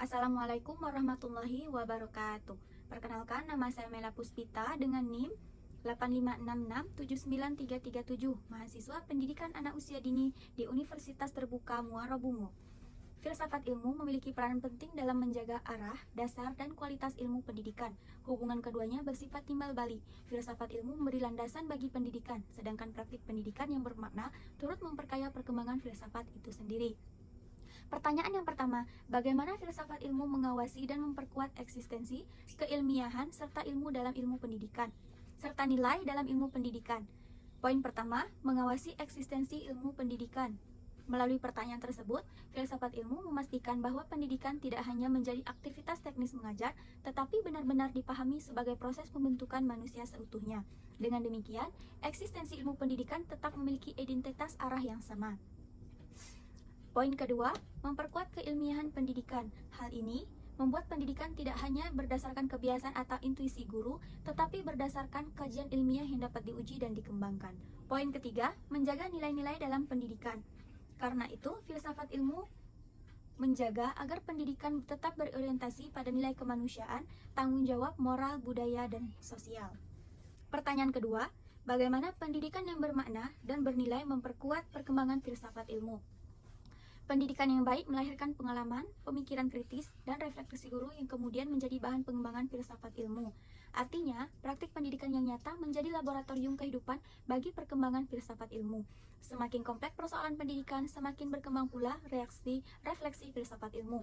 Assalamualaikum warahmatullahi wabarakatuh. Perkenalkan, nama saya Mela Puspita dengan NIM 856679337, mahasiswa pendidikan anak usia dini di Universitas Terbuka Muara Bungo. Filsafat ilmu memiliki peran penting dalam menjaga arah, dasar, dan kualitas ilmu pendidikan. Hubungan keduanya bersifat timbal balik. Filsafat ilmu memberi landasan bagi pendidikan, sedangkan praktik pendidikan yang bermakna turut memperkaya perkembangan filsafat itu sendiri. Pertanyaan yang pertama, bagaimana filsafat ilmu mengawasi dan memperkuat eksistensi, keilmiahan, serta ilmu dalam ilmu pendidikan, serta nilai dalam ilmu pendidikan? Poin pertama, mengawasi eksistensi ilmu pendidikan. Melalui pertanyaan tersebut, filsafat ilmu memastikan bahwa pendidikan tidak hanya menjadi aktivitas teknis mengajar, tetapi benar-benar dipahami sebagai proses pembentukan manusia seutuhnya. Dengan demikian, eksistensi ilmu pendidikan tetap memiliki identitas arah yang sama. Poin kedua, memperkuat keilmiahan pendidikan. Hal ini membuat pendidikan tidak hanya berdasarkan kebiasaan atau intuisi guru, tetapi berdasarkan kajian ilmiah yang dapat diuji dan dikembangkan. Poin ketiga, menjaga nilai-nilai dalam pendidikan. Karena itu, filsafat ilmu menjaga agar pendidikan tetap berorientasi pada nilai kemanusiaan, tanggung jawab moral, budaya, dan sosial. Pertanyaan kedua, bagaimana pendidikan yang bermakna dan bernilai memperkuat perkembangan filsafat ilmu? Pendidikan yang baik melahirkan pengalaman, pemikiran kritis, dan refleksi guru yang kemudian menjadi bahan pengembangan filsafat ilmu. Artinya, praktik pendidikan yang nyata menjadi laboratorium kehidupan bagi perkembangan filsafat ilmu. Semakin kompleks persoalan pendidikan, semakin berkembang pula refleksi filsafat ilmu.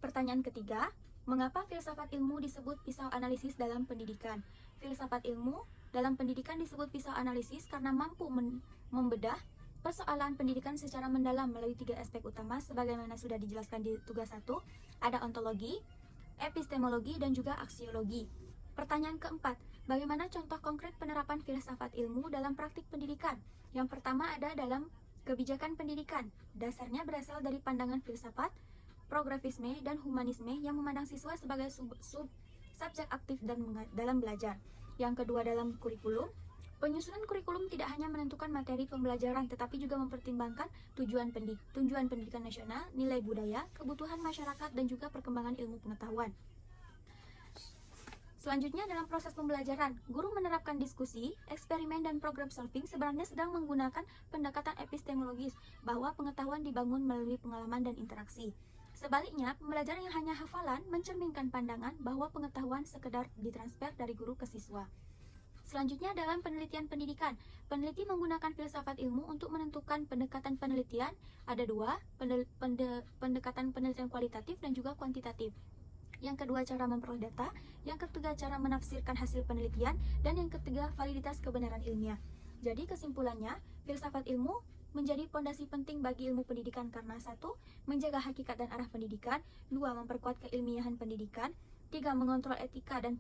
Pertanyaan ketiga, mengapa filsafat ilmu disebut pisau analisis dalam pendidikan? Filsafat ilmu dalam pendidikan disebut pisau analisis karena mampu membedah persoalan pendidikan secara mendalam melalui 3 aspek utama sebagaimana sudah dijelaskan di tugas 1, ada ontologi, epistemologi, dan juga aksiologi. Pertanyaan keempat, bagaimana contoh konkret penerapan filsafat ilmu dalam praktik pendidikan? Yang pertama ada dalam kebijakan pendidikan. Dasarnya berasal dari pandangan filsafat, progresisme, dan humanisme yang memandang siswa sebagai subjek aktif dalam belajar. Yang kedua dalam kurikulum. Penyusunan kurikulum tidak hanya menentukan materi pembelajaran, tetapi juga mempertimbangkan tujuan pendidikan nasional, nilai budaya, kebutuhan masyarakat, dan juga perkembangan ilmu pengetahuan. Selanjutnya dalam proses pembelajaran, guru menerapkan diskusi, eksperimen, dan program solving sebenarnya sedang menggunakan pendekatan epistemologis, bahwa pengetahuan dibangun melalui pengalaman dan interaksi. Sebaliknya, pembelajaran yang hanya hafalan mencerminkan pandangan bahwa pengetahuan sekedar ditransfer dari guru ke siswa. Selanjutnya dalam penelitian pendidikan, peneliti menggunakan filsafat ilmu untuk menentukan pendekatan penelitian. Ada dua, pendekatan penelitian kualitatif dan juga kuantitatif. Yang kedua cara memperoleh data, yang ketiga cara menafsirkan hasil penelitian, dan yang ketiga validitas kebenaran ilmiah. Jadi kesimpulannya, filsafat ilmu menjadi pondasi penting bagi ilmu pendidikan karena 1. Menjaga hakikat dan arah pendidikan, 2. Memperkuat keilmiahan pendidikan, 3. Mengontrol etika dan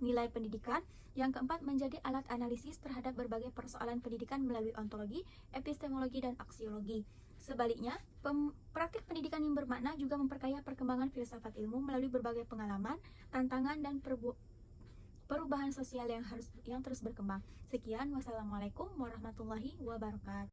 nilai pendidikan, yang keempat menjadi alat analisis terhadap berbagai persoalan pendidikan melalui ontologi, epistemologi, dan aksiologi. Sebaliknya, praktik pendidikan yang bermakna juga memperkaya perkembangan filsafat ilmu melalui berbagai pengalaman, tantangan, dan perubahan sosial yang terus berkembang. Sekian, wassalamualaikum warahmatullahi wabarakatuh.